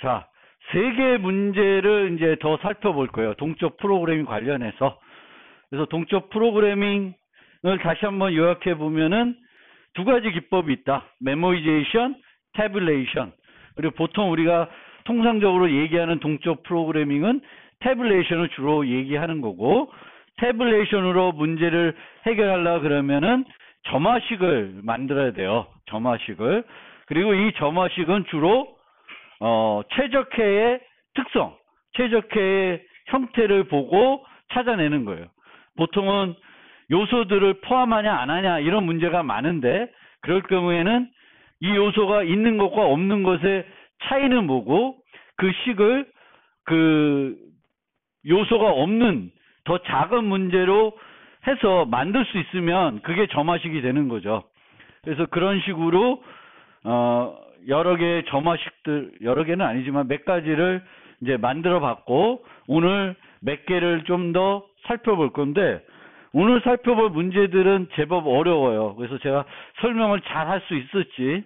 자, 세 개의 문제를 이제 더 살펴볼 거예요. 동적 프로그래밍 관련해서. 그래서 동적 프로그래밍을 다시 한번 요약해 보면은 두 가지 기법이 있다. 메모이제이션, 태블레이션. 그리고 보통 우리가 통상적으로 얘기하는 동적 프로그래밍은 태블레이션을 주로 얘기하는 거고, 태블레이션으로 문제를 해결하려고 그러면은 점화식을 만들어야 돼요. 점화식을. 그리고 이 점화식은 주로 최적화의 특성, 최적화의 형태를 보고 찾아내는 거예요. 보통은 요소들을 포함하냐 안 하냐 이런 문제가 많은데, 그럴 경우에는 이 요소가 있는 것과 없는 것의 차이는 뭐고, 그 식을 그 요소가 없는 더 작은 문제로 해서 만들 수 있으면 그게 점화식이 되는 거죠. 그래서 그런 식으로 여러 개의 점화식들, 여러 개는 아니지만 몇 가지를 이제 만들어 봤고, 오늘 몇 개를 좀 더 살펴볼 건데, 오늘 살펴볼 문제들은 제법 어려워요. 그래서 제가 설명을 잘 할 수 있을지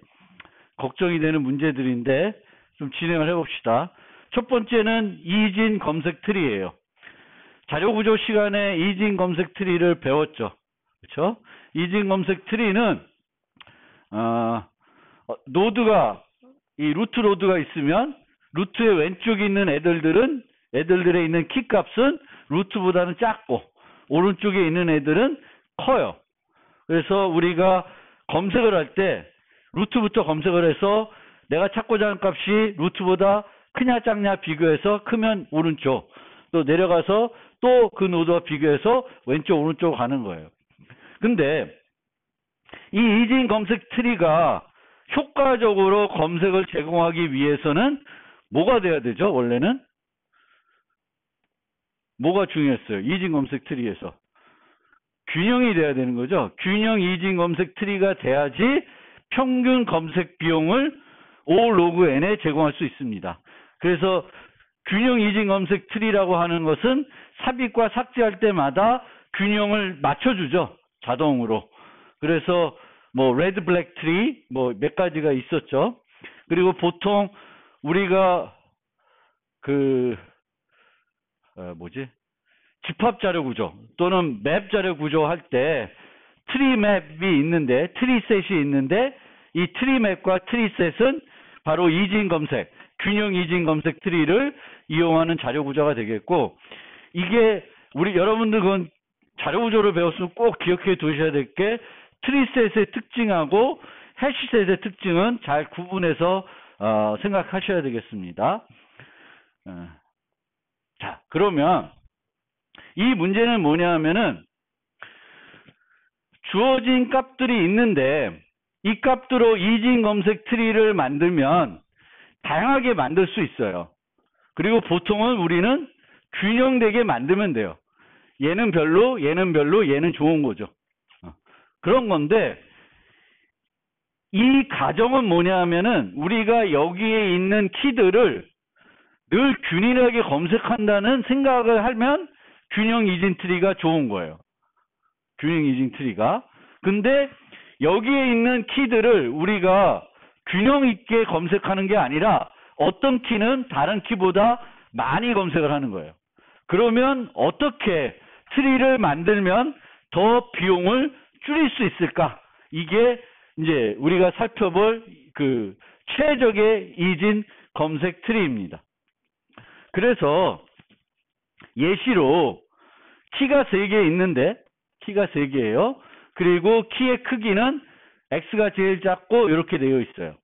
걱정이 되는 문제들인데 좀 진행을 해봅시다. 첫 번째는 이진 검색 트리예요. 자료구조 시간에 이진 검색 트리를 배웠죠. 그렇죠? 이진 검색 트리는 노드가, 이 루트 노드가 있으면 루트의 왼쪽에 있는 애들들에 있는 키 값은 루트보다는 작고, 오른쪽에 있는 애들은 커요. 그래서 우리가 검색을 할 때 루트부터 검색을 해서 내가 찾고자 하는 값이 루트보다 크냐 작냐 비교해서 크면 오른쪽, 또 내려가서 또 그 노드와 비교해서 왼쪽 오른쪽 가는 거예요. 근데 이 이진 검색 트리가 효과적으로 검색을 제공하기 위해서는 뭐가 돼야 되죠? 원래는 뭐가 중요했어요? 이진 검색 트리에서 균형이 돼야 되는 거죠. 균형 이진 검색 트리가 돼야지 평균 검색 비용을 O 로그 N에 제공할 수 있습니다. 그래서 균형 이진 검색 트리라고 하는 것은 삽입과 삭제할 때마다 균형을 맞춰주죠. 자동으로. 그래서 뭐 레드 블랙 트리 뭐 몇 가지가 있었죠. 그리고 보통 우리가 집합 자료 구조 또는 맵 자료 구조 할 때 트리 맵이 있는데, 트리 셋이 있는데, 이 트리 맵과 트리 셋은 바로 이진 검색, 균형 이진 검색 트리를 이용하는 자료 구조가 되겠고, 이게 여러분들 그건 자료 구조를 배웠으면 꼭 기억해 두셔야 될 게, 트리셋의 특징하고 해시셋의 특징은 잘 구분해서 생각하셔야 되겠습니다. 자, 그러면 이 문제는 뭐냐 하면은 주어진 값들이 있는데, 이 값들로 이진 검색 트리를 만들면 다양하게 만들 수 있어요. 그리고 보통은 우리는 균형되게 만들면 돼요. 얘는 별로, 얘는 별로, 얘는 좋은 거죠. 그런 건데, 이 가정은 뭐냐 하면은 우리가 여기에 있는 키들을 늘 균일하게 검색한다는 생각을 하면 균형 이진 트리가 좋은 거예요. 균형 이진 트리가. 근데 여기에 있는 키들을 우리가 균형 있게 검색하는 게 아니라 어떤 키는 다른 키보다 많이 검색을 하는 거예요. 그러면 어떻게 트리를 만들면 더 비용을 줄일 수 있을까? 이게 이제 우리가 살펴볼 그 최적의 이진 검색 트리입니다. 그래서 예시로 키가 3개 있는데, 키가 3개예요. 그리고 키의 크기는 X가 제일 작고 이렇게 되어 있어요.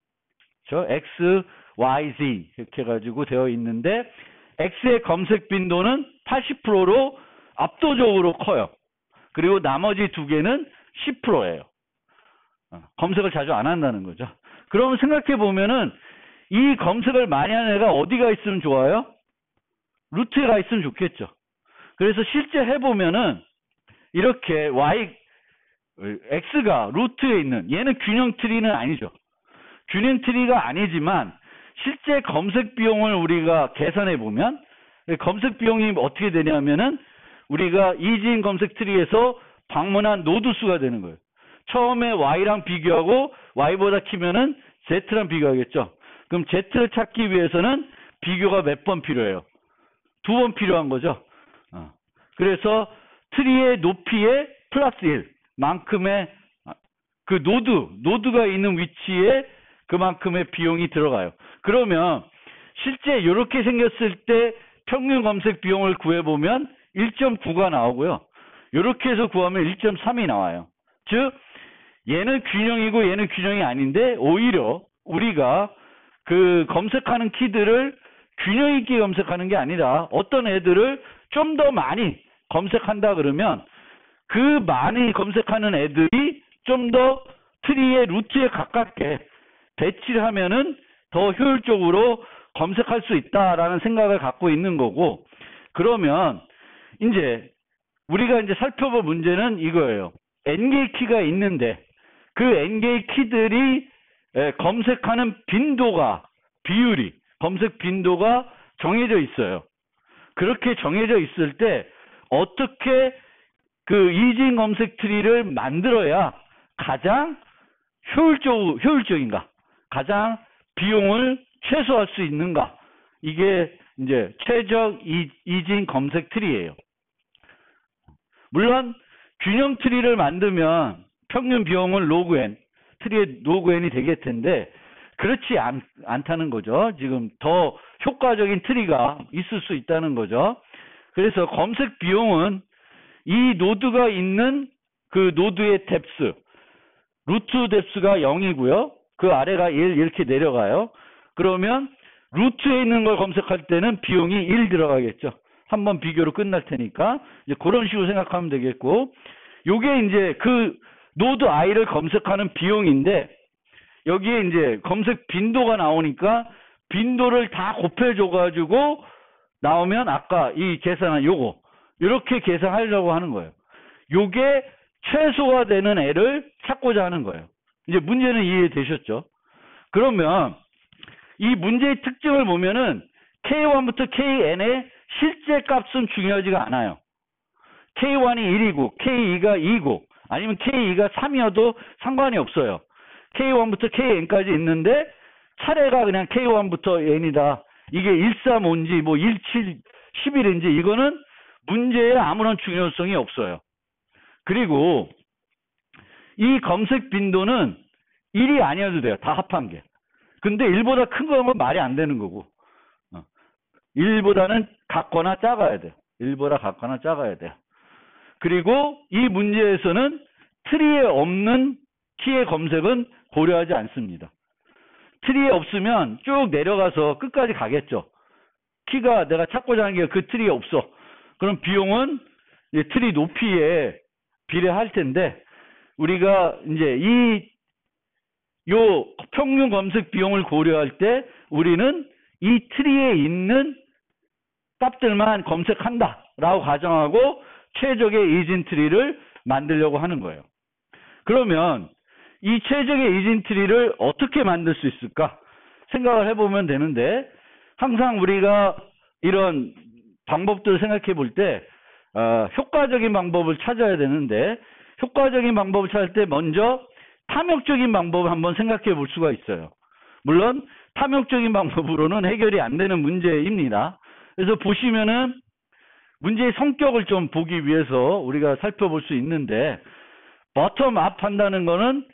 그렇죠? X, Y, Z 이렇게 해가지고 되어 있는데, X의 검색 빈도는 80%로 압도적으로 커요. 그리고 나머지 두 개는 10%예요. 검색을 자주 안 한다는 거죠. 그럼 생각해 보면은 이 검색을 많이 하는 애가 어디가 있으면 좋아요? 루트에 가 있으면 좋겠죠. 그래서 실제 해보면은 이렇게 X가 루트에 있는, 얘는 균형 트리는 아니죠. 균형 트리가 아니지만 실제 검색 비용을 우리가 계산해 보면, 검색 비용이 어떻게 되냐면은 우리가 이진 검색 트리에서 방문한 노드 수가 되는 거예요. 처음에 Y랑 비교하고 Y보다 키면은 Z랑 비교하겠죠. 그럼 Z를 찾기 위해서는 비교가 몇 번 필요해요? 2번 필요한 거죠. 그래서 트리의 높이에 플러스 1만큼의 그 노드가 있는 위치에 그만큼의 비용이 들어가요. 그러면 실제 이렇게 생겼을 때 평균 검색 비용을 구해보면 1.9가 나오고요. 이렇게 해서 구하면 1.3이 나와요. 즉 얘는 균형이고 얘는 균형이 아닌데 오히려 우리가 그 검색하는 키들을 균형 있게 검색하는 게 아니라 어떤 애들을 좀 더 많이 검색한다 그러면 그 많이 검색하는 애들이 좀 더 트리의 루트에 가깝게 배치를 하면은 더 효율적으로 검색할 수 있다라는 생각을 갖고 있는 거고, 그러면 이제 우리가 이제 살펴볼 문제는 이거예요. N개의 키가 있는데 그 N개의 키들이 검색하는 비율이 검색 빈도가 정해져 있어요. 그렇게 정해져 있을 때 어떻게 그 이진 검색 트리를 만들어야 가장 효율적인가? 가장 비용을 최소화할 수 있는가? 이게 이제 최적 이진 검색 트리예요. 물론 균형 트리를 만들면 평균 비용은 로그 n, 트리의 로그 n이 되겠 텐데 그렇지 않다는 거죠. 지금 더 효과적인 트리가 있을 수 있다는 거죠. 그래서 검색 비용은 이 노드가 있는 그 노드의 뎁스, 루트 뎁스가 0이고요. 그 아래가 1 이렇게 내려가요. 그러면 루트에 있는 걸 검색할 때는 비용이 1 들어가겠죠. 한번 비교로 끝날 테니까 이제 그런 식으로 생각하면 되겠고, 요게 이제 그 노드 i를 검색하는 비용인데 여기에 이제 검색 빈도가 나오니까 빈도를 다 곱해줘 가지고 나오면 아까 이 계산한 요거 이렇게 계산하려고 하는 거예요. 요게 최소화 되는 애를 찾고자 하는 거예요. 이제 문제는 이해되셨죠? 그러면 이 문제의 특징을 보면은 K1부터 KN의 실제 값은 중요하지가 않아요. K1이 1이고 K2가 2고 아니면 K2가 3이어도 상관이 없어요. K1부터 KN까지 있는데 차례가 그냥 K1부터 N이다. 이게 135인지 뭐 17, 11인지 이거는 문제에 아무런 중요성이 없어요. 그리고 이 검색 빈도는 1이 아니어도 돼요. 다 합한 게. 근데 1보다 큰 거면 말이 안 되는 거고 1보다는 같거나 작아야 돼요. 1보다 같거나 작아야 돼요. 그리고 이 문제에서는 트리에 없는 키의 검색은 고려하지 않습니다. 트리에 없으면 쭉 내려가서 끝까지 가겠죠. 키가 내가 찾고자 하는 게 그 트리에 없어. 그럼 비용은 트리 높이에 비례할 텐데 우리가 이제 요 평균 검색 비용을 고려할 때 우리는 이 트리에 있는 값들만 검색한다라고 가정하고 최적의 이진 트리를 만들려고 하는 거예요. 그러면 이 최적의 이진 트리를 어떻게 만들 수 있을까 생각을 해보면 되는데, 항상 우리가 이런 방법들을 생각해 볼 때 효과적인 방법을 찾아야 되는데, 효과적인 방법을 찾을 때 먼저 탐욕적인 방법을 한번 생각해 볼 수가 있어요. 물론 탐욕적인 방법으로는 해결이 안 되는 문제입니다. 그래서 보시면은 문제의 성격을 좀 보기 위해서 우리가 살펴볼 수 있는데, 버텀업 한다는 거는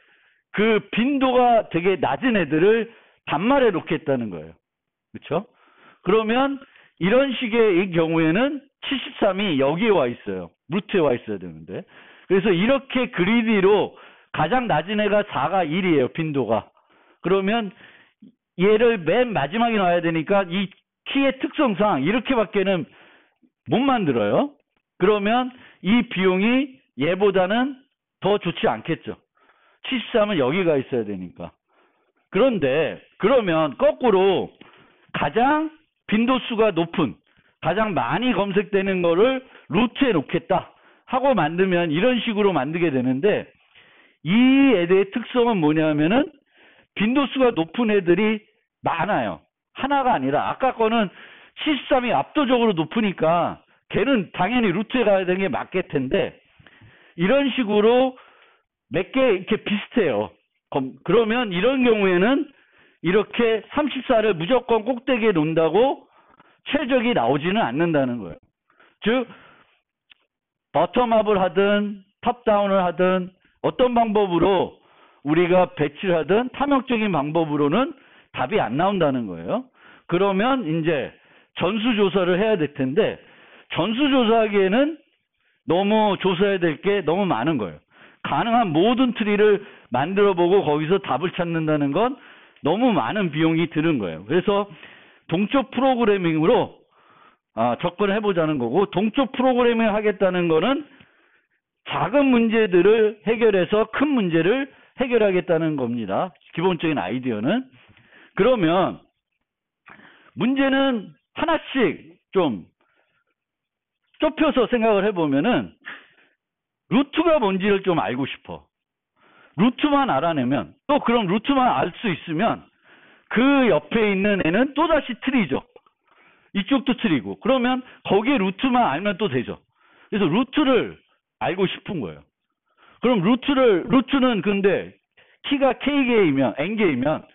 그 빈도가 되게 낮은 애들을 단말에 놓겠다는 거예요. 그렇죠? 그러면 이런 식의 경우에는 73이 여기에 와 있어요. 루트에 와 있어야 되는데. 그래서 이렇게 그리디로 가장 낮은 애가 4가 1이에요. 빈도가. 그러면 얘를 맨 마지막에 놔야 되니까 이 키의 특성상 이렇게밖에는 못 만들어요. 그러면 이 비용이 얘보다는 더 좋지 않겠죠. 73은 여기가 있어야 되니까. 그런데 그러면 거꾸로 가장 빈도수가 높은, 가장 많이 검색되는 거를 루트에 놓겠다 하고 만들면 이런 식으로 만들게 되는데, 이 애들의 특성은 뭐냐면은 빈도수가 높은 애들이 많아요. 하나가 아니라 아까 거는 73이 압도적으로 높으니까 걔는 당연히 루트에 가야 되는 게 맞겠 텐데, 이런 식으로 몇 개 이렇게 비슷해요. 그러면 이런 경우에는 이렇게 34를 무조건 꼭대기에 놓는다고 최적이 나오지는 않는다는 거예요. 즉 버텀업을 하든 탑다운을 하든 어떤 방법으로 우리가 배치를 하든 탐욕적인 방법으로는 답이 안 나온다는 거예요. 그러면 이제 전수조사를 해야 될 텐데 전수조사하기에는 너무 조사해야 될 게 너무 많은 거예요. 가능한 모든 트리를 만들어보고 거기서 답을 찾는다는 건 너무 많은 비용이 드는 거예요. 그래서 동적 프로그래밍으로 접근을 해보자는 거고, 동적 프로그래밍을 하겠다는 거는 작은 문제들을 해결해서 큰 문제를 해결하겠다는 겁니다. 기본적인 아이디어는. 그러면 문제는 하나씩 좀 좁혀서 생각을 해보면은 루트가 뭔지를 좀 알고 싶어. 루트만 알아내면, 또 그럼 루트만 알 수 있으면 그 옆에 있는 애는 또다시 트리죠. 이쪽도 트리고. 그러면 거기에 루트만 알면 또 되죠. 그래서 루트를 알고 싶은 거예요. 그럼 루트는 근데 키가 K개이면, N개이면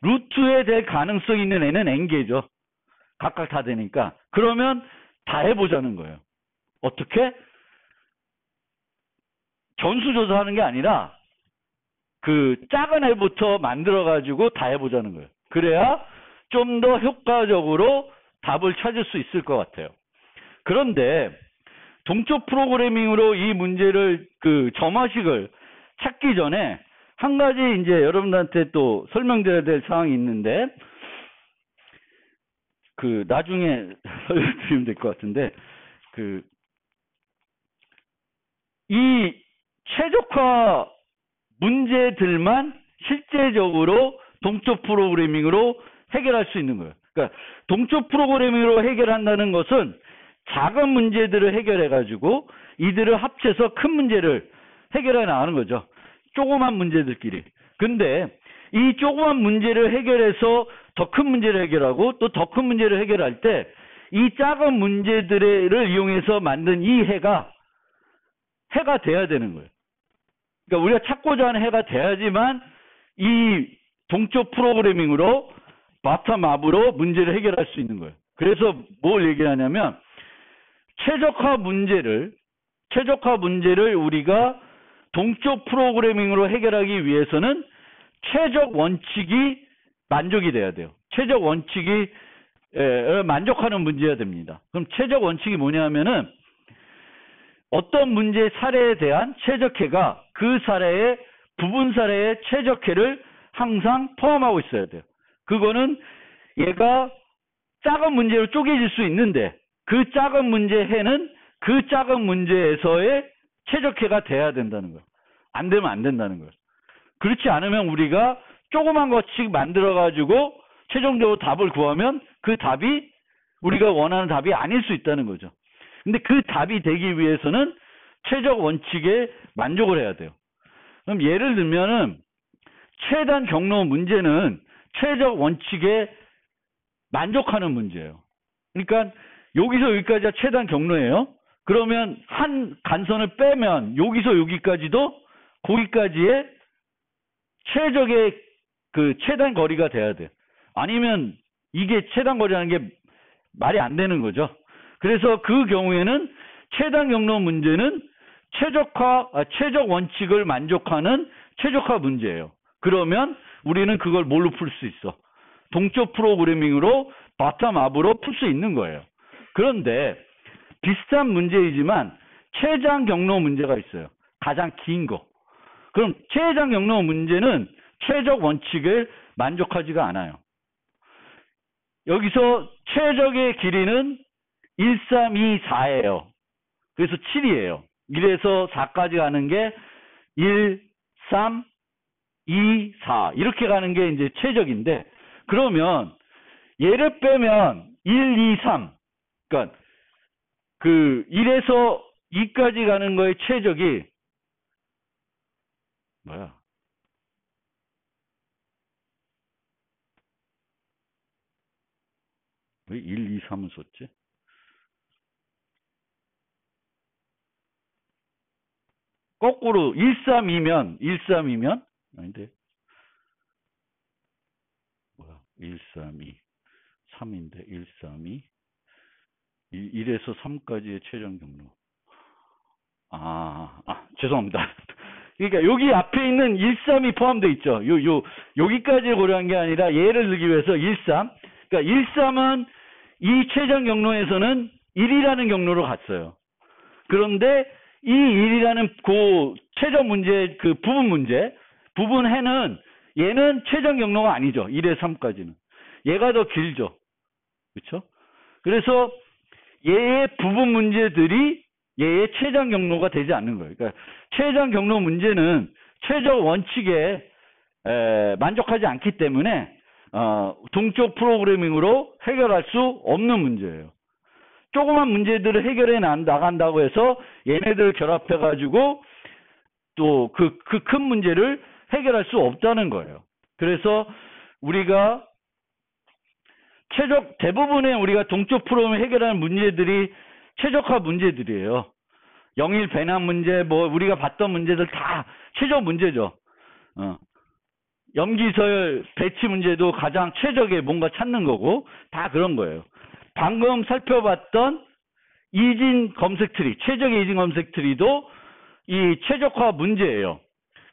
루트에 될 가능성이 있는 애는 N개죠. 각각 다 되니까. 그러면 다 해보자는 거예요. 어떻게? 전수조사하는 게 아니라 그 작은 애부터 만들어가지고 다 해보자는 거예요. 그래야 좀 더 효과적으로 답을 찾을 수 있을 것 같아요. 그런데 동적 프로그래밍으로 이 문제를 그 점화식을 찾기 전에 한 가지 이제 여러분들한테 또 설명드려야 될 사항이 있는데 그 나중에 설명드리면 될 것 같은데 그 이 최적화 문제들만 실제적으로 동적 프로그래밍으로 해결할 수 있는 거예요. 그러니까 동적 프로그래밍으로 해결한다는 것은 작은 문제들을 해결해가지고 이들을 합쳐서 큰 문제를 해결해 나가는 거죠. 조그만 문제들끼리. 근데 이 조그만 문제를 해결해서 더 큰 문제를 해결하고 또 더 큰 문제를 해결할 때 이 작은 문제들을 이용해서 만든 이 해가 돼야 되는 거예요. 그러니까 우리가 찾고자 하는 해가 돼야지만 이 동적 프로그래밍으로 바텀업으로 문제를 해결할 수 있는 거예요. 그래서 뭘 얘기하냐면 최적화 문제를 우리가 동적 프로그래밍으로 해결하기 위해서는 최적 원칙이 만족이 돼야 돼요. 최적 원칙이 만족하는 문제여야 됩니다. 그럼 최적 원칙이 뭐냐면은 어떤 문제의 사례에 대한 최적해가 그 사례의 부분 사례의 최적해를 항상 포함하고 있어야 돼요. 그거는 얘가 작은 문제로 쪼개질 수 있는데 그 작은 문제의 해는 그 작은 문제에서의 최적해가 돼야 된다는 거예요. 안 되면 안 된다는 거예요. 그렇지 않으면 우리가 조그만 것씩 만들어가지고 최종적으로 답을 구하면 그 답이 우리가 원하는 답이 아닐 수 있다는 거죠. 근데 그 답이 되기 위해서는 최적 원칙에 만족을 해야 돼요. 그럼 예를 들면은 최단 경로 문제는 최적 원칙에 만족하는 문제예요. 그러니까 여기서 여기까지가 최단 경로예요. 그러면 한 간선을 빼면 여기서 여기까지도 거기까지의 최적의 그 최단 거리가 돼야 돼요. 아니면 이게 최단 거리라는 게 말이 안 되는 거죠. 그래서 그 경우에는 최단 경로 문제는 최적 원칙을 만족하는 최적화 문제예요. 그러면 우리는 그걸 뭘로 풀 수 있어? 동적 프로그래밍으로 바텀업으로 풀 수 있는 거예요. 그런데 비슷한 문제이지만 최장 경로 문제가 있어요. 가장 긴 거. 그럼 최장 경로 문제는 최적 원칙을 만족하지가 않아요. 여기서 최적의 길이는 1, 3, 2, 4예요. 그래서 7이에요. 1에서 4까지 가는 게 1, 3, 2, 4 이렇게 가는 게 이제 최적인데 그러면 얘를 빼면 1, 2, 3 그러니까 그 1에서 2까지 가는 거의 최적이 뭐야? 왜 1, 2, 3을 썼지? 거꾸로 1, 3이면 아닌데 132, 3인데 132, 1에서 3까지의 최종 경로. 죄송합니다. 그러니까 여기 앞에 있는 132 포함되어 있죠. 여기까지 고려한 게 아니라 예를 들기 위해서 13. 그러니까 13은 이 최종 경로에서는 1이라는 경로로 갔어요. 그런데 이 1이라는 그 최종 문제, 그 부분 문제, 부분 해는 얘는 최종 경로가 아니죠. 1에서 3까지는. 얘가 더 길죠. 그렇죠? 그래서 얘의 부분 문제들이 얘의 최종 경로가 되지 않는 거예요. 그러니까 최종 경로 문제는 최적 원칙에 만족하지 않기 때문에 동적 프로그래밍으로 해결할 수 없는 문제예요. 조그만 문제들을 해결해 나간다고 해서 얘네들 결합해 가지고 또 그 큰 문제를 해결할 수 없다는 거예요. 그래서 우리가 대부분의 우리가 동적 프로그래밍 해결하는 문제들이 최적화 문제들이에요. 영일 배남 문제, 우리가 봤던 문제들 다 최적 문제죠. 염기서열 배치 문제도 가장 최적의 뭔가 찾는 거고, 다 그런 거예요. 방금 살펴봤던 이진 검색 트리, 최적의 이진 검색 트리도 이 최적화 문제예요.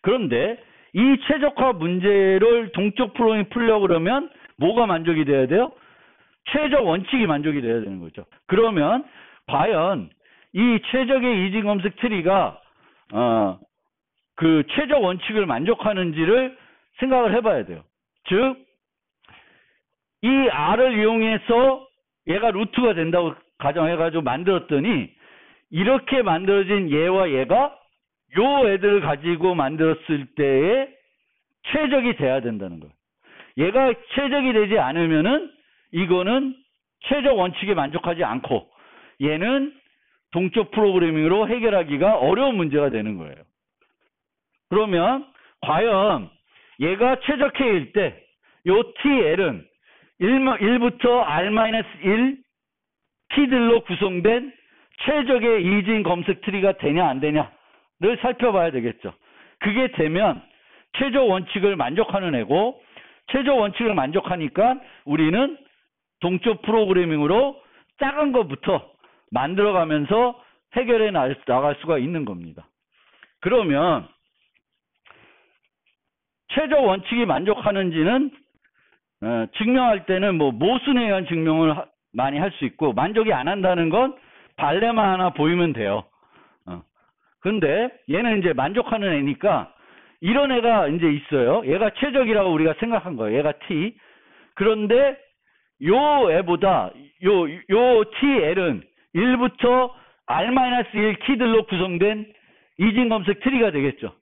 그런데 이 최적화 문제를 동적 프로그래밍 풀려고 그러면 뭐가 만족이 돼야 돼요? 최적 원칙이 만족이 돼야 되는 거죠. 그러면 과연 이 최적의 이진 검색 트리가 그 최적 원칙을 만족하는지를 생각을 해봐야 돼요. 즉, 이 R을 이용해서 얘가 루트가 된다고 가정해가지고 만들었더니 이렇게 만들어진 얘와 얘가 요 애들을 가지고 만들었을 때의 최적이 돼야 된다는 거예요. 얘가 최적이 되지 않으면은 이거는 최적 원칙에 만족하지 않고 얘는 동적 프로그래밍으로 해결하기가 어려운 문제가 되는 거예요. 그러면 과연 얘가 최적 K일 때 요 TL은 1부터 R-1 키들로 구성된 최적의 이진 검색 트리가 되냐 안 되냐를 살펴봐야 되겠죠. 그게 되면 최적 원칙을 만족하는 애고, 최적 원칙을 만족하니까 우리는 동적 프로그래밍으로 작은 것부터 만들어가면서 해결해 나갈 수가 있는 겁니다. 그러면 최적 원칙이 만족하는지는 증명할 때는 모순에 의한 증명을 많이 할 수 있고, 만족이 안 한다는 건 발레만 하나 보이면 돼요. 근데 얘는 이제 만족하는 애니까 이런 애가 이제 있어요. 얘가 최적이라고 우리가 생각한 거예요. 얘가 T. 그런데 요 애보다 요 TL은 1부터 R-1 키들로 구성된 이진 검색 트리가 되겠죠.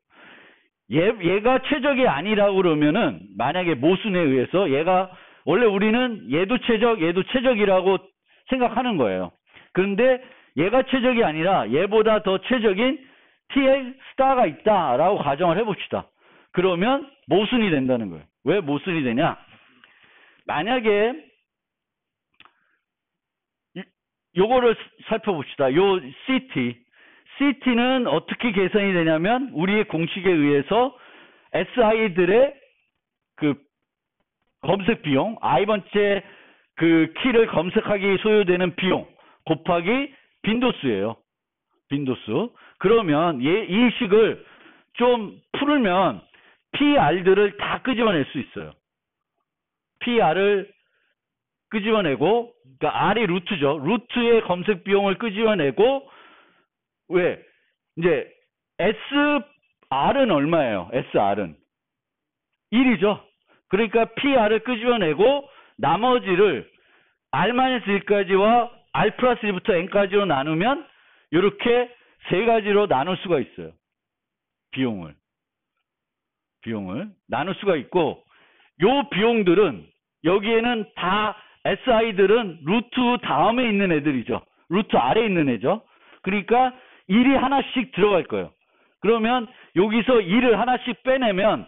얘가 최적이 아니라고 그러면은, 만약에 모순에 의해서 얘가, 원래 우리는 얘도 최적이라고 생각하는 거예요. 그런데 얘가 최적이 아니라 얘보다 더 최적인 TL 스타가 있다라고 가정을 해봅시다. 그러면 모순이 된다는 거예요. 왜 모순이 되냐? 만약에 요거를 살펴봅시다. 요 CT는 어떻게 계산이 되냐면, 우리의 공식에 의해서 SI들의 그 검색 비용, I번째 그 키를 검색하기 소요되는 비용 곱하기 빈도수예요. 빈도수. 그러면 이 식을 좀 풀면 PR들을 다 끄집어낼 수 있어요. PR을 끄집어내고, 그러니까 R이 루트죠. 루트의 검색 비용을 끄집어내고, 왜? 이제 SR은 얼마예요? SR은 1이죠. 그러니까 PR을 끄집어내고 나머지를 R-1까지와 R+1부터 N까지로 나누면 이렇게 세 가지로 나눌 수가 있어요. 비용을 나눌 수가 있고, 요 비용들은 여기에는 다 SI들은 루트 다음에 있는 애들이죠. 루트 아래에 있는 애죠. 그러니까 1이 하나씩 들어갈 거예요. 그러면 여기서 1을 하나씩 빼내면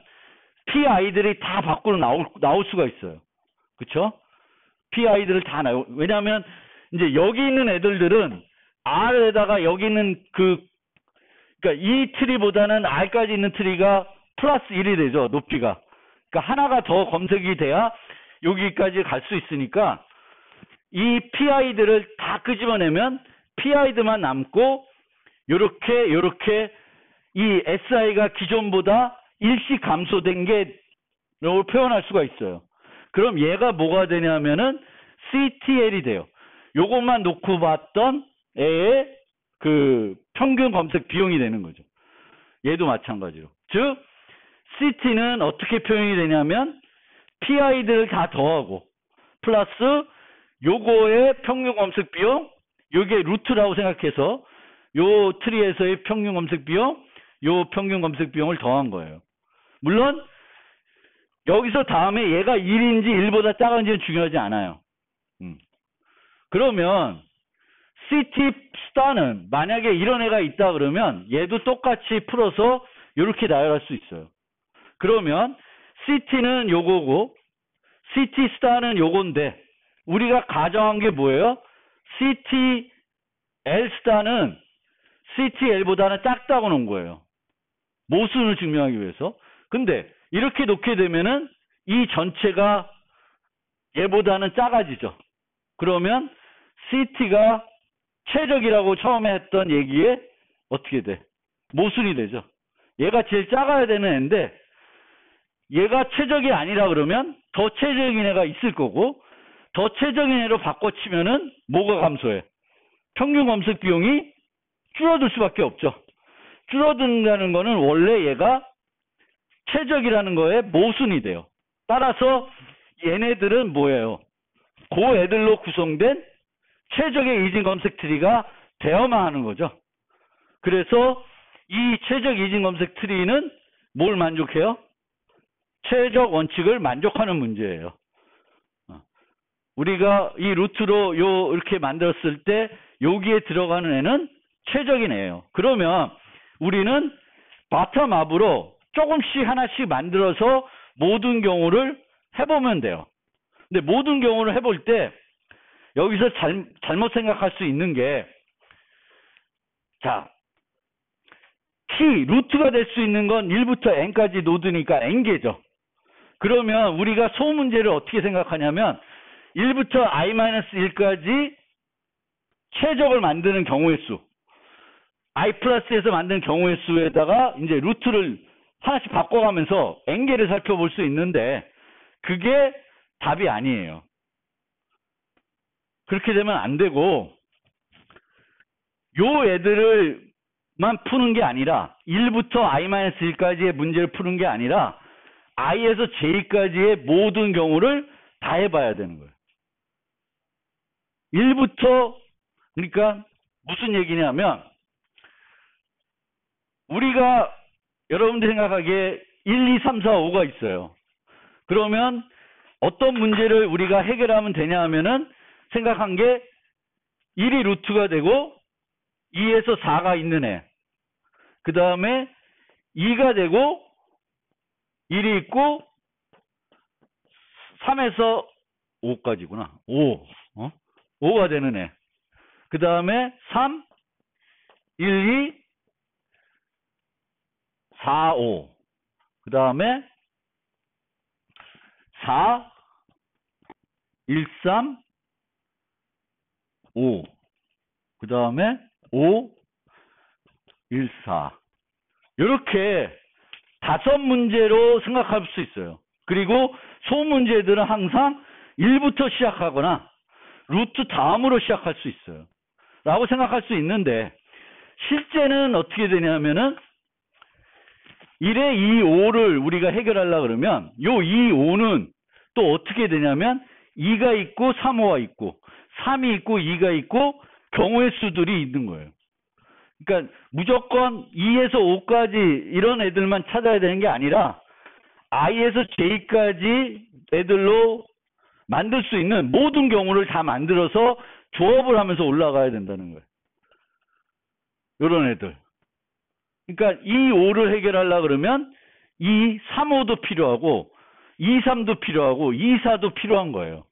PI들이 다 밖으로 나올 수가 있어요. 그쵸? PI들을 다 왜냐하면 이제 여기 있는 애들은 R에다가 여기 있는 그러니까 이 트리보다는 R까지 있는 트리가 플러스 1이 되죠. 높이가. 그러니까 하나가 더 검색이 돼야 여기까지 갈 수 있으니까 이 PI들을 다 끄집어내면 PI들만 남고 요렇게 이 SI가 기존보다 일시 감소된 게 라고 표현할 수가 있어요. 그럼 얘가 뭐가 되냐면은 CTL이 돼요. 요것만 놓고 봤던 애의 그 평균 검색 비용이 되는 거죠. 얘도 마찬가지로. 즉 CT는 어떻게 표현이 되냐면 PI들을 다 더하고 플러스 요거의 평균 검색 비용, 요게 루트라고 생각해서 요 트리에서의 평균 검색 비용, 요 평균 검색 비용을 더한 거예요. 물론 여기서 다음에 얘가 1인지 1보다 작은지는 중요하지 않아요. 그러면 CT 스타는 만약에 이런 애가 있다 그러면 얘도 똑같이 풀어서 이렇게 나열할 수 있어요. 그러면 CT는 요거고 CT 스타는 요건데 우리가 가정한 게 뭐예요? CT L 스타는 CTL보다는 작다고 놓은 거예요. 모순을 증명하기 위해서. 근데 이렇게 놓게 되면은 이 전체가 얘보다는 작아지죠. 그러면 CT가 최적이라고 처음에 했던 얘기에 어떻게 돼? 모순이 되죠. 얘가 제일 작아야 되는 애인데 얘가 최적이 아니라 그러면 더 최적인 애가 있을 거고 더 최적인 애로 바꿔치면은 뭐가 감소해? 평균 검색 비용이 줄어들 수밖에 없죠. 줄어든다는 거는 원래 얘가 최적이라는 거에 모순이 돼요. 따라서 얘네들은 뭐예요? 그 애들로 구성된 최적의 이진 검색 트리가 되어만 하는 거죠. 그래서 이 최적 이진 검색 트리는 뭘 만족해요? 최적 원칙을 만족하는 문제예요. 우리가 이 루트로 이렇게 만들었을 때 여기에 들어가는 애는 최적인 애예요. 그러면 우리는 바텀업으로 조금씩 하나씩 만들어서 모든 경우를 해보면 돼요. 근데 모든 경우를 해볼 때 여기서 잘못 생각할 수 있는 게 자, 루트가 될 수 있는 건 1부터 n까지 노드니까 n개죠. 그러면 우리가 소문제를 어떻게 생각하냐면 1부터 i-1까지 최적을 만드는 경우의 수 i 플러스에서 만든 경우의 수에다가 이제 루트를 하나씩 바꿔가면서 n개를 살펴볼 수 있는데 그게 답이 아니에요. 그렇게 되면 안 되고 요 애들을만 푸는 게 아니라 1부터 i-1까지의 문제를 푸는 게 아니라 i에서 j까지의 모든 경우를 다 해봐야 되는 거예요. 1부터 그러니까 무슨 얘기냐면 우리가 여러분들 생각하기에 1, 2, 3, 4, 5가 있어요. 그러면 어떤 문제를 우리가 해결하면 되냐 하면은 생각한 게 1이 루트가 되고 2에서 4가 있는 애. 그 다음에 2가 되고 1이 있고 3에서 5까지구나. 5가 되는 애. 그 다음에 3, 1, 2, 4, 5. 그 다음에 4, 1, 3, 5. 그 다음에 5, 1, 4. 이렇게 5문제로 생각할 수 있어요. 그리고 소문제들은 항상 1부터 시작하거나 루트 다음으로 시작할 수 있어요. 라고 생각할 수 있는데 실제는 어떻게 되냐면은 1의 2, 5를 우리가 해결하려고 그러면 요 2, 5는 또 어떻게 되냐면 2가 있고 3, 5가 있고 3이 있고 2가 있고 경우의 수들이 있는 거예요. 그러니까 무조건 2에서 5까지 이런 애들만 찾아야 되는 게 아니라 i에서 j까지 애들로 만들 수 있는 모든 경우를 다 만들어서 조합을 하면서 올라가야 된다는 거예요. 이런 애들. 그러니까 2, 5를 해결하려고 그러면 2, 3, 5도 필요하고 2, 3도 필요하고 2, 4도 필요한 거예요.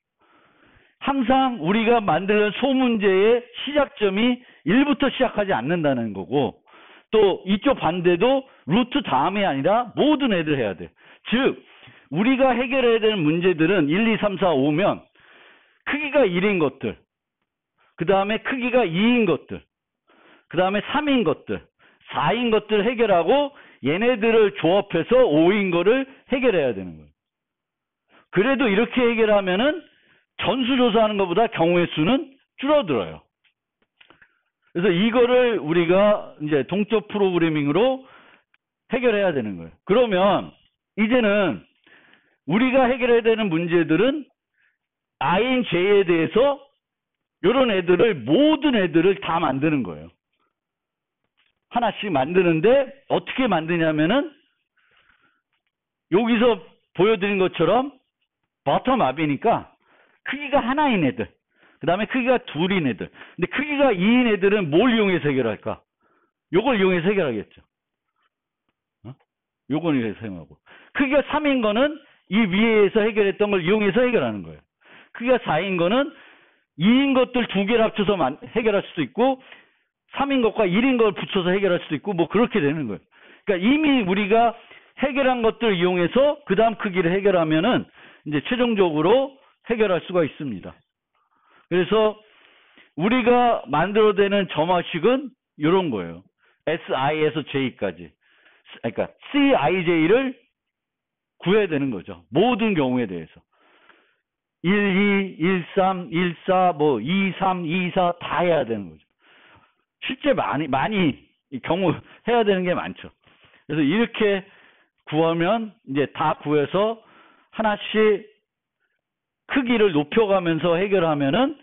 항상 우리가 만드는 소문제의 시작점이 1부터 시작하지 않는다는 거고 또 이쪽 반대도 루트 다음이 아니라 모든 애들 해야 돼. 즉 우리가 해결해야 되는 문제들은 1, 2, 3, 4, 5면 크기가 1인 것들, 그 다음에 크기가 2인 것들, 그 다음에 3인 것들, 4인 것들 해결하고 얘네들을 조합해서 5인 거를 해결해야 되는 거예요. 그래도 이렇게 해결하면은 전수조사하는 것보다 경우의 수는 줄어들어요. 그래서 이거를 우리가 이제 동적 프로그래밍으로 해결해야 되는 거예요. 그러면 이제는 우리가 해결해야 되는 문제들은 I인 J에 대해서 이런 애들을 모든 애들을 다 만드는 거예요. 하나씩 만드는데 어떻게 만드냐면은 여기서 보여드린 것처럼 버텀업이니까 크기가 하나인 애들, 그 다음에 크기가 둘인 애들. 근데 크기가 2인 애들은 뭘 이용해서 해결할까? 요걸 이용해서 해결하겠죠. 요걸 이용해서 해결하고. 크기가 3인 거는 이 위에서 해결했던 걸 이용해서 해결하는 거예요. 크기가 4인 거는 2인 것들 두 개를 합쳐서 해결할 수도 있고 3인 것과 1인 걸 붙여서 해결할 수도 있고 뭐 그렇게 되는 거예요. 그러니까 이미 우리가 해결한 것들을 이용해서 그 다음 크기를 해결하면은 이제 최종적으로 해결할 수가 있습니다. 그래서 우리가 만들어내는 점화식은 이런 거예요. SI에서 J까지. 그러니까 CIJ를 구해야 되는 거죠. 모든 경우에 대해서. 1, 2, 1, 3, 1, 4, 뭐 2, 3, 2, 4 다 해야 되는 거죠. 실제 많이 경우 해야 되는 게 많죠. 그래서 이렇게 구하면 이제 다 구해서 하나씩 크기를 높여가면서 해결하면은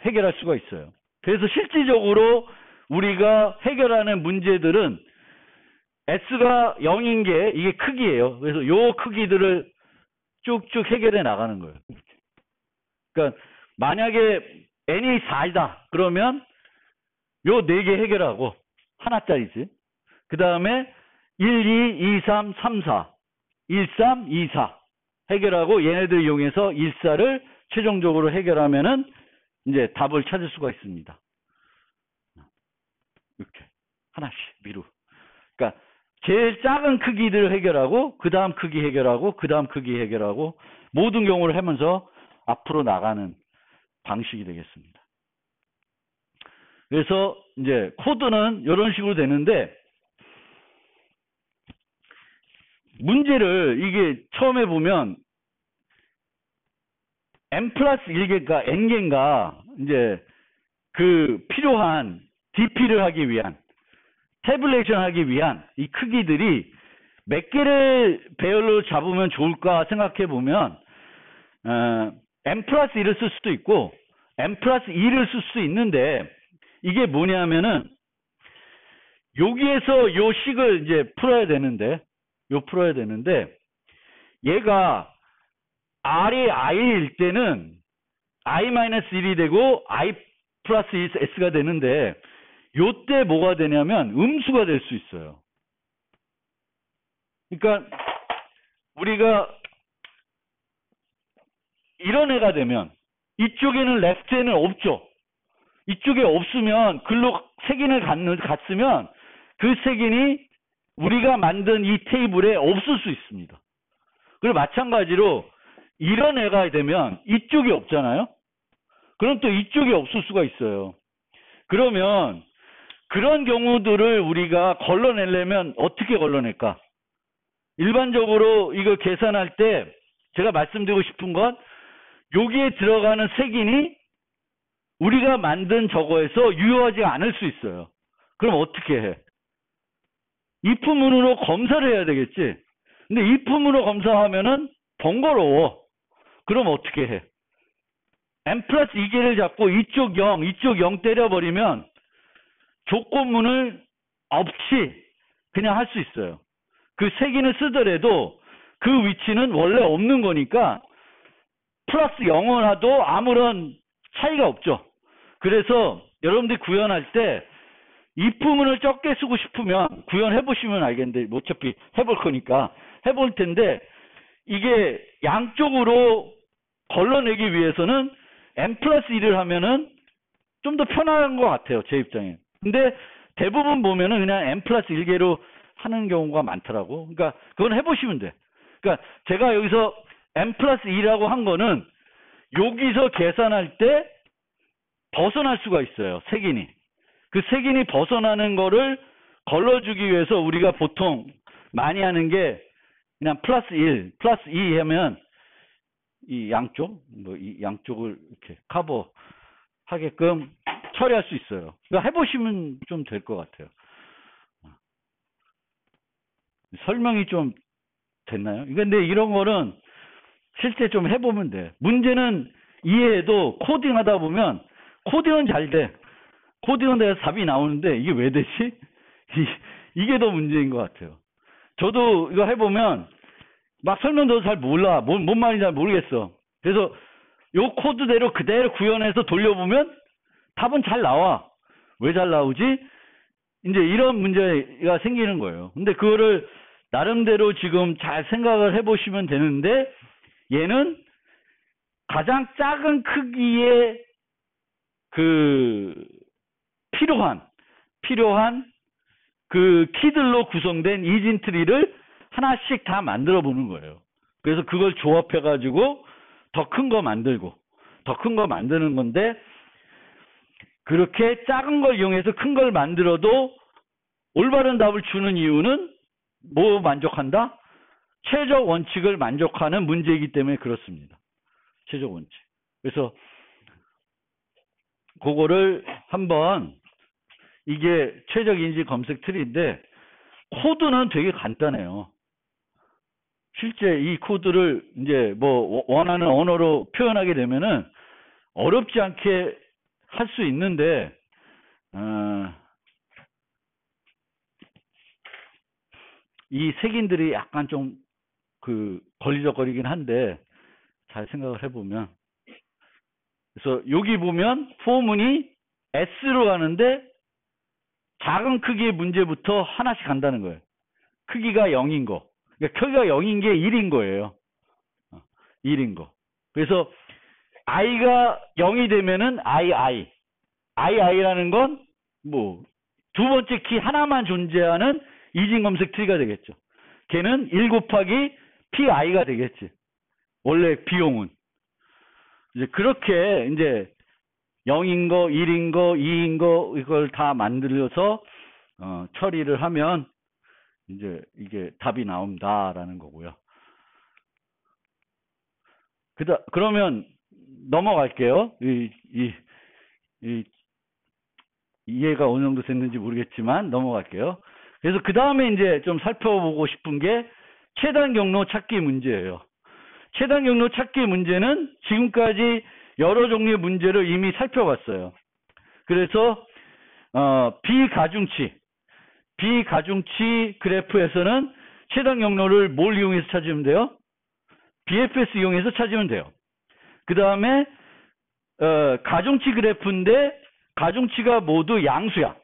해결할 수가 있어요. 그래서 실질적으로 우리가 해결하는 문제들은 S가 0인 게 이게 크기예요. 그래서 요 크기들을 쭉쭉 해결해 나가는 거예요. 그러니까 만약에 n이 4이다. 그러면 요 4개 해결하고 하나짜리지. 그 다음에 1, 2, 2, 3, 3, 4, 1, 3, 2, 4 해결하고 얘네들 이용해서 1, 4를 최종적으로 해결하면은 이제 답을 찾을 수가 있습니다. 이렇게 하나씩 미루. 그러니까 제일 작은 크기들을 해결하고 그 다음 크기 해결하고 그 다음 크기 해결하고 모든 경우를 하면서 앞으로 나가는 방식이 되겠습니다. 그래서 이제 코드는 이런 식으로 되는데 문제를 이게 처음에 보면 n 플러스 1개가 n개인가 이제 그 필요한 DP를 하기 위한 태블레이션 하기 위한 이 크기들이 몇 개를 배열로 잡으면 좋을까 생각해 보면 n 플러스 1을 쓸 수도 있고 n 플러스 2를 쓸 수 있는데 이게 뭐냐면은 여기에서 요 식을 이제 풀어야 되는데 얘가 R이 I일 때는 I-1이 되고 I 플러스 S가 되는데 요때 뭐가 되냐면 음수가 될 수 있어요. 그러니까 우리가 이런 애가 되면 이쪽에는 레프트에는 없죠. 이쪽에 없으면 글로 색인을 갔으면 그 색인이 우리가 만든 이 테이블에 없을 수 있습니다. 그리고 마찬가지로 이런 애가 되면 이쪽이 없잖아요. 그럼 또 이쪽이 없을 수가 있어요. 그러면 그런 경우들을 우리가 걸러내려면 어떻게 걸러낼까? 일반적으로 이거 계산할 때 제가 말씀드리고 싶은 건 여기에 들어가는 색인이 우리가 만든 저거에서 유효하지 않을 수 있어요. 그럼 어떻게 해? if문으로 검사를 해야 되겠지. 근데 if문으로 검사하면은 번거로워. 그럼 어떻게 해? n 플러스 2개를 잡고 이쪽 0 때려버리면 조건문을 없이 그냥 할 수 있어요. 그 색인을 쓰더라도 그 위치는 원래 없는 거니까 플러스 0을 하도 아무런 차이가 없죠. 그래서 여러분들이 구현할 때 if문을 적게 쓰고 싶으면 구현해 보시면 알겠는데 어차피 해볼 거니까 해볼 텐데 이게 양쪽으로 걸러내기 위해서는 n 플러스 1을 하면은 좀 더 편한 것 같아요. 제 입장에. 근데 대부분 보면은 그냥 n 플러스 1개로 하는 경우가 많더라고. 그러니까 그건 해보시면 돼. 그러니까 제가 여기서 n 플러스 2라고 한 거는 여기서 계산할 때 벗어날 수가 있어요. 색인이. 그 색인이 벗어나는 거를 걸러주기 위해서 우리가 보통 많이 하는 게 그냥 플러스 1, 플러스 2 하면 이 양쪽, 이 양쪽을 이렇게 커버 하게끔 처리할 수 있어요. 그러니까 해보시면 좀 될 것 같아요. 설명이 좀 됐나요? 근데 이런 거는 실제 좀 해보면 돼. 문제는 이해해도 코딩하다 보면 코딩은 잘 돼. 코딩은 내가 답이 나오는데 이게 왜 되지? 이게 더 문제인 것 같아요. 저도 이거 해보면 막 설명도 잘 몰라. 뭔 말인지 잘 모르겠어. 그래서 요 코드대로 그대로 구현해서 돌려보면 답은 잘 나와. 왜 잘 나오지? 이제 이런 문제가 생기는 거예요. 근데 그거를 나름대로 지금 잘 생각을 해보시면 되는데 얘는 가장 작은 크기의 그 필요한 그 키들로 구성된 이진 트리를 하나씩 다 만들어 보는 거예요. 그래서 그걸 조합해 가지고 더 큰 거 만들고 더 큰 거 만드는 건데 그렇게 작은 걸 이용해서 큰 걸 만들어도 올바른 답을 주는 이유는 뭐 만족한다? 최적 원칙을 만족하는 문제이기 때문에 그렇습니다. 최적 원칙. 그래서 그거를 한번 이게 최적 인지 검색 트리인데 코드는 되게 간단해요. 실제 이 코드를 이제 뭐 원하는 언어로 표현하게 되면은 어렵지 않게 할 수 있는데 이 색인들이 약간 좀 그 걸리적거리긴 한데 잘 생각을 해보면 그래서 여기 보면 포문이 S로 가는데 작은 크기의 문제부터 하나씩 간다는 거예요. 크기가 0인 거. 그러니까 크기가 0인 게 1인 거예요. 1인 거. 그래서 i가 0이 되면은 ii라는 건 뭐 두 번째 키 하나만 존재하는 이진 검색 트리가 되겠죠. 걔는 1 곱하기 pi가 되겠지. 원래 비용은. 이제 그렇게 이제 0인 거, 1인 거, 2인 거 이걸 다 만들어서 처리를 하면 이제 이게 답이 나온다라는 거고요. 그러면 넘어갈게요. 이해가 어느 정도 됐는지 모르겠지만 넘어갈게요. 그래서 그 다음에 이제 좀 살펴보고 싶은 게 최단 경로 찾기 문제예요. 최단 경로 찾기 문제는 지금까지 여러 종류의 문제를 이미 살펴봤어요. 그래서 비가중치 그래프에서는 최단 경로를 뭘 이용해서 찾으면 돼요? BFS 이용해서 찾으면 돼요. 그 다음에 가중치 그래프인데 가중치가 모두 양수야.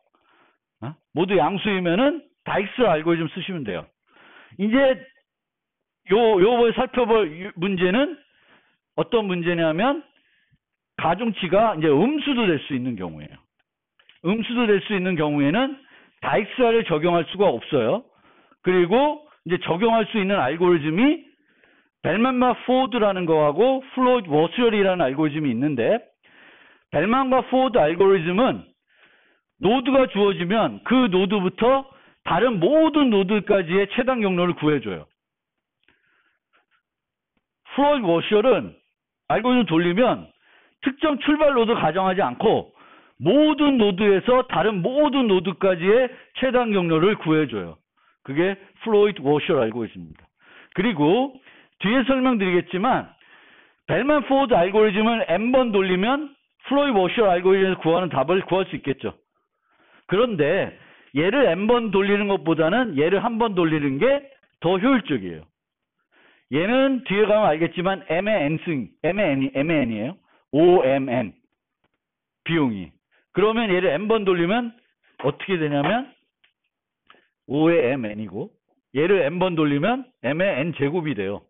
모두 양수이면은 다익스 알고리즘 쓰시면 돼요. 이제 요번에 살펴볼 문제는 어떤 문제냐면 가중치가 이제 음수도 될 수 있는 경우예요. 음수도 될 수 있는 경우에는 다익스를 적용할 수가 없어요. 그리고 이제 적용할 수 있는 알고리즘이 벨만과 포워드라는 거하고 플로이드 워셔리라는 알고리즘이 있는데 벨만과 포워드 알고리즘은 노드가 주어지면 그 노드부터 다른 모든 노드까지의 최단 경로를 구해줘요. 플로이드 워셔는 알고리즘 돌리면 특정 출발 노드 가정하지 않고 모든 노드에서 다른 모든 노드까지의 최단 경로를 구해줘요. 그게 플로이드 워셔 알고리즘입니다. 그리고 뒤에 설명드리겠지만 벨만 포워드 알고리즘을 n번 돌리면 플로이드 워셔 알고리즘에서 구하는 답을 구할 수 있겠죠. 그런데 얘를 n번 돌리는 것보다는 얘를 한 번 돌리는 게 더 효율적이에요. 얘는 뒤에 가면 알겠지만 m의 n이에요. OMN 비용이. 그러면 얘를 n번 돌리면 어떻게 되냐면 5의 mn이고 얘를 n번 돌리면 m의 n제곱이 돼요.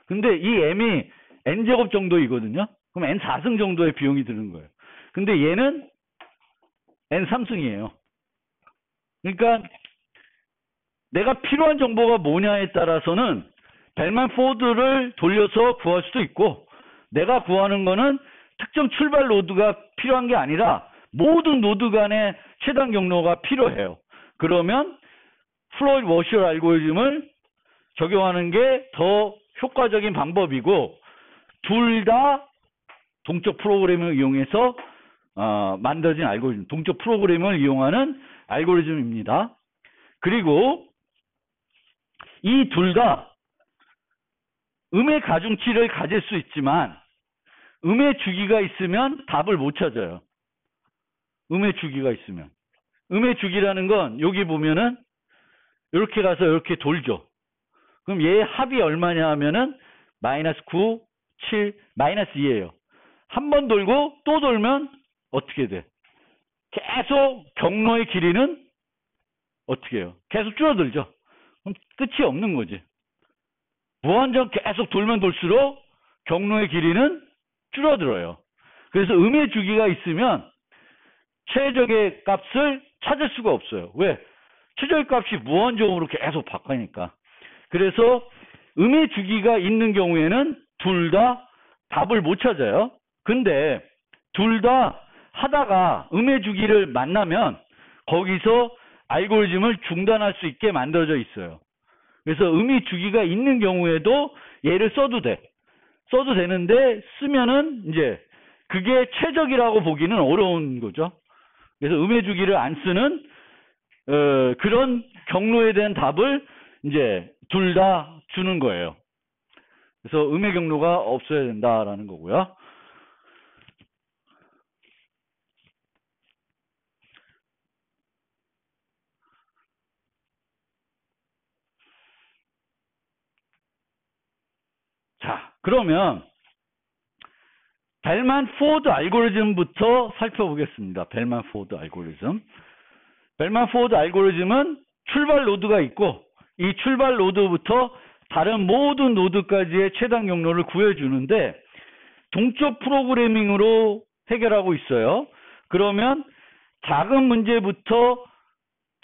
근데 이 m이 n제곱 정도이거든요. 그럼 n4승 정도의 비용이 드는 거예요. 근데 얘는 n3승이에요. 그러니까 내가 필요한 정보가 뭐냐에 따라서는 벨만 포드를 돌려서 구할 수도 있고, 내가 구하는 거는 특정 출발 노드가 필요한 게 아니라 모든 노드 간의 최단 경로가 필요해요. 그러면 플로이드 워셔 알고리즘을 적용하는 게 더 효과적인 방법이고, 둘 다 동적 프로그래밍을 이용해서 만들어진 알고리즘, 동적 프로그래밍을 이용하는 알고리즘입니다. 그리고 이 둘 다 음의 가중치를 가질 수 있지만 음의 주기가 있으면 답을 못 찾아요. 음의 주기가 있으면. 음의 주기라는 건 여기 보면은 이렇게 가서 이렇게 돌죠. 그럼 얘의 합이 얼마냐 하면은 마이너스 9, 7, 마이너스 2예요. 한 번 돌고 또 돌면 어떻게 돼? 계속 경로의 길이는 어떻게 해요? 계속 줄어들죠. 그럼 끝이 없는 거지. 무한정 계속 돌면 돌수록 경로의 길이는 줄어들어요. 그래서 음의 주기가 있으면 최적의 값을 찾을 수가 없어요. 왜? 최적의 값이 무한정으로 계속 바뀌니까. 그래서 음의 주기가 있는 경우에는 둘 다 답을 못 찾아요. 근데 둘 다 하다가 음의 주기를 만나면 거기서 알고리즘을 중단할 수 있게 만들어져 있어요. 그래서 음의 주기가 있는 경우에도 얘를 써도 돼. 써도 되는데 쓰면은 이제 그게 최적이라고 보기는 어려운 거죠. 그래서 음의 주기를 안 쓰는 그런 경로에 대한 답을 이제 둘 다 주는 거예요. 그래서 음의 경로가 없어야 된다라는 거고요. 자, 그러면 벨만 포드 알고리즘부터 살펴보겠습니다. 벨만 포드 알고리즘. 벨만 포드 알고리즘은 출발 노드가 있고 이 출발 노드부터 다른 모든 노드까지의 최단 경로를 구해주는데 동적 프로그래밍으로 해결하고 있어요. 그러면 작은 문제부터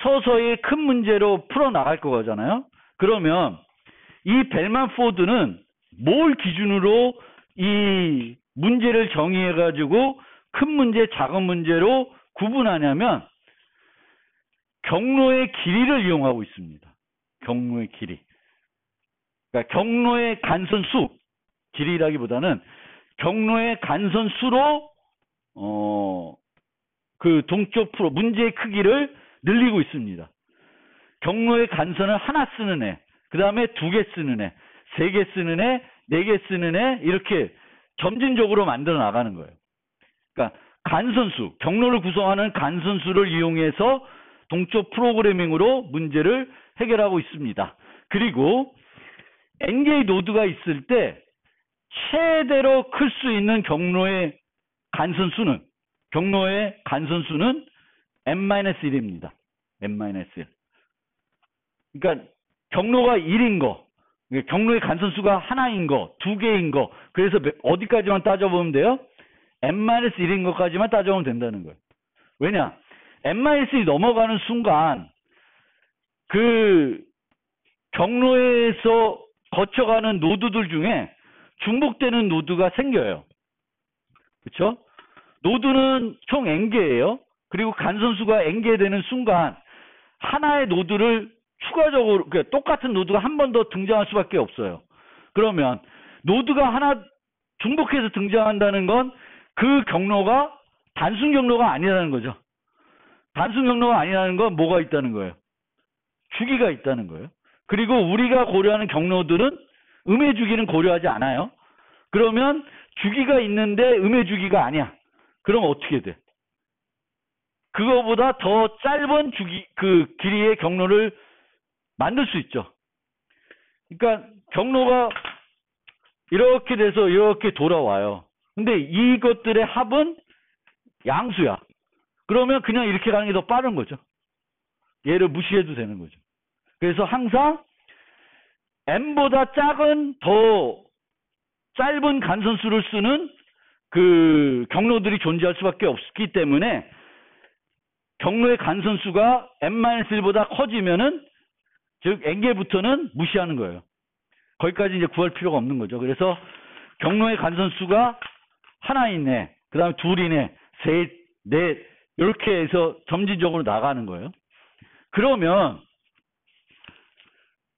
서서히 큰 문제로 풀어나갈 거잖아요. 그러면 이 벨만 포드는 뭘 기준으로 이 문제를 정의해가지고 큰 문제, 작은 문제로 구분하냐면 경로의 길이를 이용하고 있습니다. 경로의 길이. 그러니까 경로의 간선수, 길이라기보다는 경로의 간선수로 그 동적 프로 문제의 크기를 늘리고 있습니다. 경로의 간선을 하나 쓰는 애, 그 다음에 2개 쓰는 애, 3개 쓰는 애, 4개 쓰는 애, 이렇게 점진적으로 만들어 나가는 거예요. 그러니까 간선수, 경로를 구성하는 간선수를 이용해서 동적 프로그래밍으로 문제를 해결하고 있습니다. 그리고 n개의 노드가 있을 때 최대로 클 수 있는 경로의 간선수는 n-1입니다. n-1. 그러니까 경로가 1인 거, 경로의 간선수가 하나인 거, 2개인 거, 그래서 어디까지만 따져보면 돼요? n-1인 것까지만 따져보면 된다는 거예요. 왜냐? n-1이 넘어가는 순간 그 경로에서 거쳐가는 노드들 중에 중복되는 노드가 생겨요. 그렇죠? 노드는 총 n개예요. 그리고 간선수가 n개 되는 순간 하나의 노드를 추가적으로 그러니까 똑같은 노드가 한 번 더 등장할 수밖에 없어요. 그러면 노드가 하나 중복해서 등장한다는 건 그 경로가 단순 경로가 아니라는 거죠. 단순 경로가 아니라는 건 뭐가 있다는 거예요? 주기가 있다는 거예요. 그리고 우리가 고려하는 경로들은 음의 주기는 고려하지 않아요. 그러면 주기가 있는데 음의 주기가 아니야. 그럼 어떻게 돼? 그거보다 더 짧은 주기, 그 길이의 경로를 만들 수 있죠. 그러니까 경로가 이렇게 돼서 이렇게 돌아와요. 근데 이것들의 합은 양수야. 그러면 그냥 이렇게 가는 게 더 빠른 거죠. 얘를 무시해도 되는 거죠. 그래서 항상 n보다 작은 더 짧은 간선수를 쓰는 그 경로들이 존재할 수밖에 없기 때문에 경로의 간선수가 n-1보다 커지면은 즉 n개부터는 무시하는 거예요. 거기까지 이제 구할 필요가 없는 거죠. 그래서 경로의 간선수가 하나 있네. 그 다음에 둘이네. 셋, 넷. 이렇게 해서 점진적으로 나가는 거예요. 그러면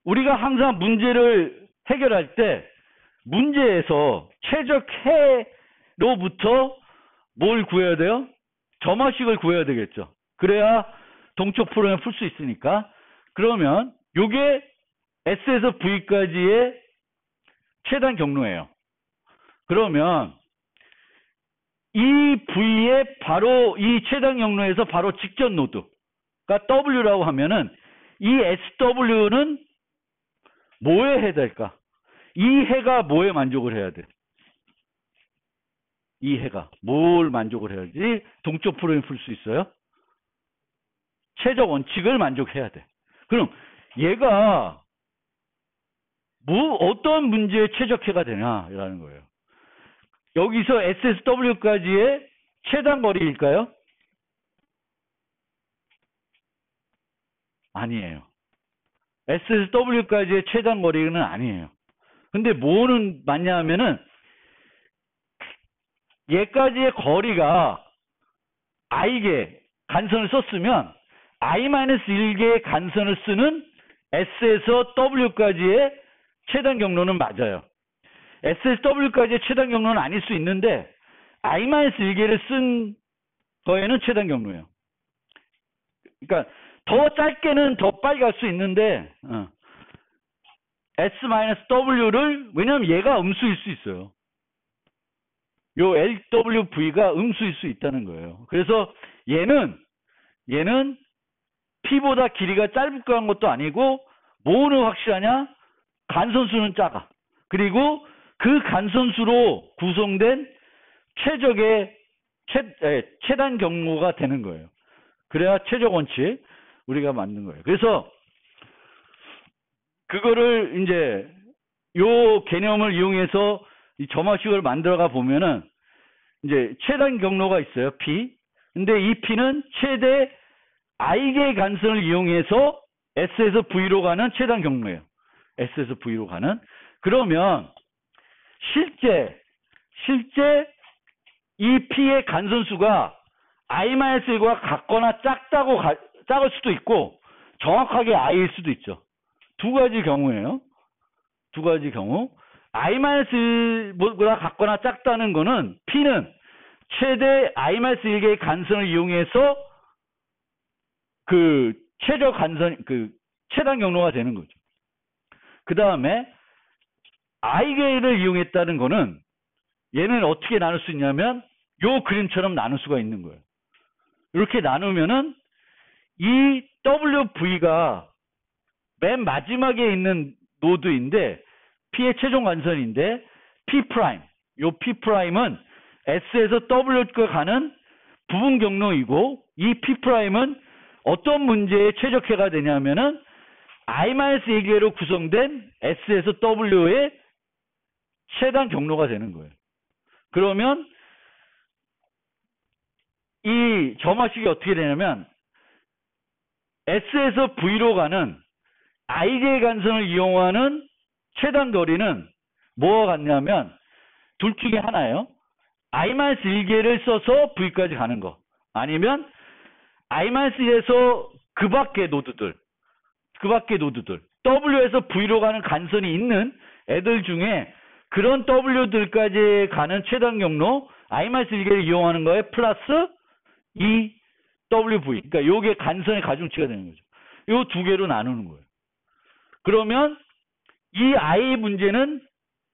우리가 항상 문제를 해결할 때 문제에서 최적해로부터 뭘 구해야 돼요? 점화식을 구해야 되겠죠. 그래야 동쪽 프로그램을 풀 수 있으니까. 그러면 요게 S에서 V까지의 최단 경로예요. 그러면 이 V의 바로 이 최단 경로에서 바로 직전 노드가 W라고 하면은 이 SW는 뭐에 해될까? 이 해가 뭐에 만족을 해야 돼? 이 해가 뭘 만족을 해야지 동쪽 프로그램 풀 수 있어요? 최적 원칙을 만족해야 돼. 그럼 얘가 어떤 문제에 최적해가 되냐라는 거예요. 여기서 SSW까지의 최단 거리일까요? 아니에요. SSW까지의 최단 거리는 아니에요. 근데 뭐는 맞냐 하면은 얘까지의 거리가 i개 간선을 썼으면 i-1개의 간선을 쓰는 S에서 W까지의 최단 경로는 맞아요. S에서 W까지의 최단 경로는 아닐 수 있는데 i-1개를 쓴 거에는 최단 경로예요. 그러니까 더 짧게는 더 빨리 갈 수 있는데 S-W를 왜냐하면 얘가 음수일 수 있어요. 요 LWV가 음수일 수 있다는 거예요. 그래서 얘는 P보다 길이가 짧고 한 것도 아니고 뭐는 확실하냐? 간선수는 작아. 그리고 그 간선수로 구성된 최적의 최단 경로가 되는 거예요. 그래야 최적 원칙 우리가 만든 거예요. 그래서 그거를 이제 요 개념을 이용해서 이 점화식을 만들어가 보면은 이제 최단 경로가 있어요. P. 근데 이 P는 최대 i개의 간선을 이용해서 S에서 V로 가는 최단 경로예요. S에서 V로 가는. 그러면 실제 이 P의 간선수가 i-1과 같거나 작을 수도 있고 정확하게 i일 수도 있죠. 두 가지 경우예요. 두 가지 경우. i-1보다 같거나 작다는 거는 P는 최대 i-1개의 간선을 이용해서 그 최저 간선 그 최단 경로가 되는 거죠. 그 다음에 i개를 이용했다는 거는 얘는 어떻게 나눌 수 있냐면 요 그림처럼 나눌 수가 있는 거예요. 이렇게 나누면은 이 WV가 맨 마지막에 있는 노드인데 P의 최종 간선인데 P', 요 P'은 S에서 W가 가는 부분 경로이고 이 P'은 어떤 문제에 최적해가 되냐면은 i-2개로 구성된 S에서 W의 최단 경로가 되는 거예요. 그러면 이 점화식이 어떻게 되냐면 S에서 V로 가는 i개의 간선을 이용하는 최단 거리는 뭐와 같냐면 둘 중에 하나예요. i-1개를 써서 V까지 가는 거. 아니면 i-1에서 그 밖의 노드들 W에서 V로 가는 간선이 있는 애들 중에 그런 W들까지 가는 최단 경로 i-1개를 이용하는 거에 플러스 이 WV. 그러니까 요게 간선의 가중치가 되는 거죠. 요 두 개로 나누는 거예요. 그러면 이 I 문제는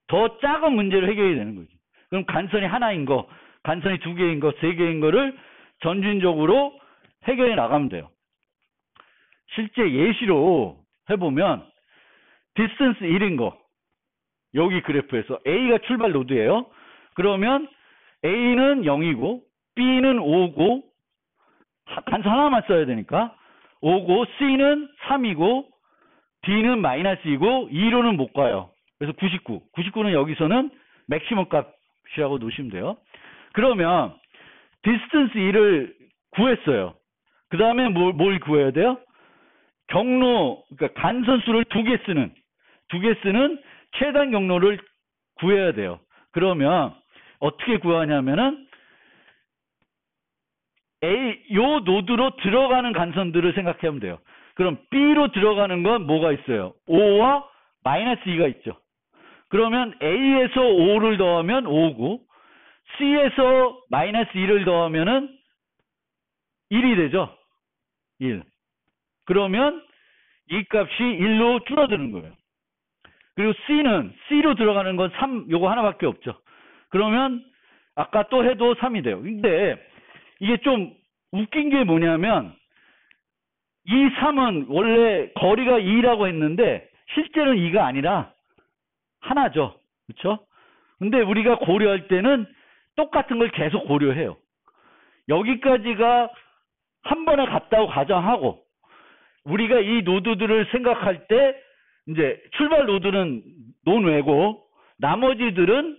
더 작은 문제로 해결이 되는 거죠. 그럼 간선이 하나인 거, 간선이 두 개인 거, 세 개인 거를 점진적으로 해결해 나가면 돼요. 실제 예시로 해보면 디스턴스 1인 거 여기 그래프에서 A가 출발 노드예요. 그러면 A는 0이고 B는 5고 간선 하나만 써야 되니까 5고 C는 3이고 D는 마이너스이고 2로는 못 가요. 그래서 99는 여기서는 맥시멈 값이라고 놓으시면 돼요. 그러면 디스턴스 1을 구했어요. 그 다음에 뭘 구해야 돼요? 경로, 그러니까 간선수를 두 개 쓰는 최단 경로를 구해야 돼요. 그러면 어떻게 구하냐면은 요 노드로 들어가는 간선들을 생각하면 돼요. 그럼 B로 들어가는 건 뭐가 있어요? 5와 마이너스 2가 있죠. 그러면 A에서 5를 더하면 5고 C에서 마이너스 2를 더하면은 1이 되죠. 1. 그러면 이 값이 1로 줄어드는 거예요. 그리고 C는 C로 들어가는 건 3 요거 하나밖에 없죠. 그러면 아까 또 해도 3이 돼요. 근데 이게 좀 웃긴 게 뭐냐면 이 3은 원래 거리가 2라고 했는데 실제는 2가 아니라 하나죠. 그렇죠? 근데 우리가 고려할 때는 똑같은 걸 계속 고려해요. 여기까지가 한 번에 갔다고 가정하고 우리가 이 노드들을 생각할 때 이제 출발 노드는 논외고 나머지들은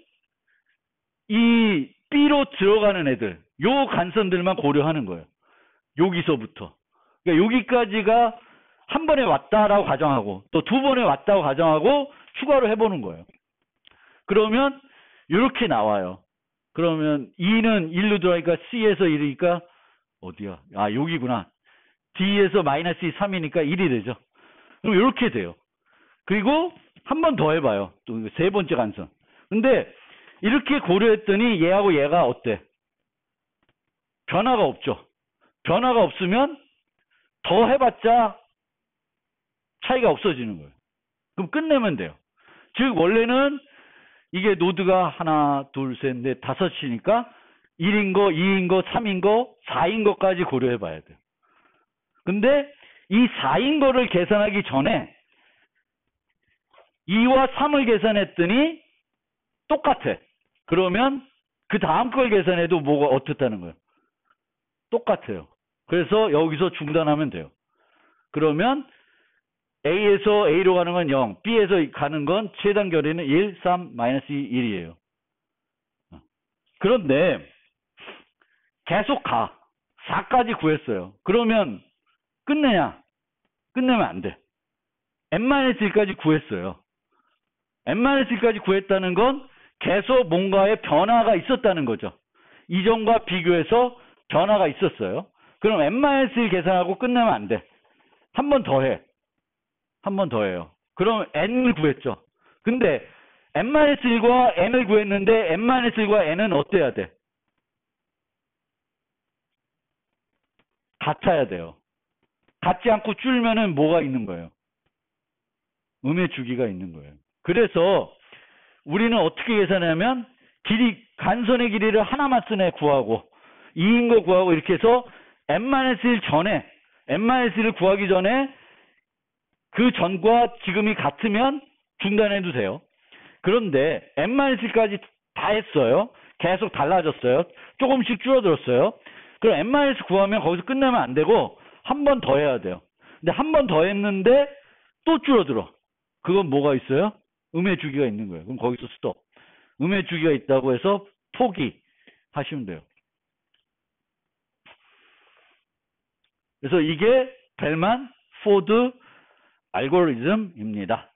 이 B로 들어가는 애들 요 간선들만 고려하는 거예요. 여기서부터. 그러니까 여기까지가 한 번에 왔다라고 가정하고 또 두 번에 왔다고 가정하고 추가로 해보는 거예요. 그러면 이렇게 나와요. 그러면 2는 1로 들어가니까 C에서 1이니까 어디야? 아 여기구나. D에서 마이너스 3이니까 1이 되죠. 그럼 이렇게 돼요. 그리고 한 번 더 해봐요. 또 세 번째 간선. 근데 이렇게 고려했더니 얘하고 얘가 어때? 변화가 없죠. 변화가 없으면 더 해봤자 차이가 없어지는 거예요. 그럼 끝내면 돼요. 즉 원래는 이게 노드가 하나, 둘, 셋, 넷, 다섯이니까 1인 거, 2인 거, 3인 거, 4인 거까지 고려해 봐야 돼요. 근데 이 4인 거를 계산하기 전에 2와 3을 계산했더니 똑같아. 그러면 그 다음 걸 계산해도 뭐가 어떻다는 거예요? 똑같아요. 그래서 여기서 중단하면 돼요. 그러면 A에서 A로 가는 건 0, B에서 가는 건 최단 거리는 1, 3, 마이너스 1이에요. 그런데 계속 가. 4까지 구했어요. 그러면 끝내냐? 끝내면 안 돼. n-1까지 구했어요. n-1까지 구했다는 건 계속 뭔가의 변화가 있었다는 거죠. 이전과 비교해서 변화가 있었어요. 그럼 n-1 계산하고 끝내면 안 돼. 한 번 더 해. 한 번 더 해요. 그럼 n을 구했죠. 근데 n-1과 n을 구했는데 n-1과 n은 어때야 돼? 같아야 돼요. 같지 않고 줄면은 뭐가 있는 거예요? 음의 주기가 있는 거예요. 그래서 우리는 어떻게 계산하면 간선의 길이를 하나만 쓰네 구하고 2인 거 구하고 이렇게 해서 n-1 전에 n-1을 구하기 전에 그 전과 지금이 같으면 중단해도 돼요. 그런데 n-1까지 다 했어요. 계속 달라졌어요. 조금씩 줄어들었어요. 그럼 n-1 구하면 거기서 끝나면 안 되고 한 번 더 해야 돼요. 근데 한 번 더 했는데 또 줄어들어. 그건 뭐가 있어요? 음의 주기가 있는 거예요. 그럼 거기서 스톱. 음의 주기가 있다고 해서 포기하시면 돼요. 그래서 이게 벨만 포드 알고리즘입니다.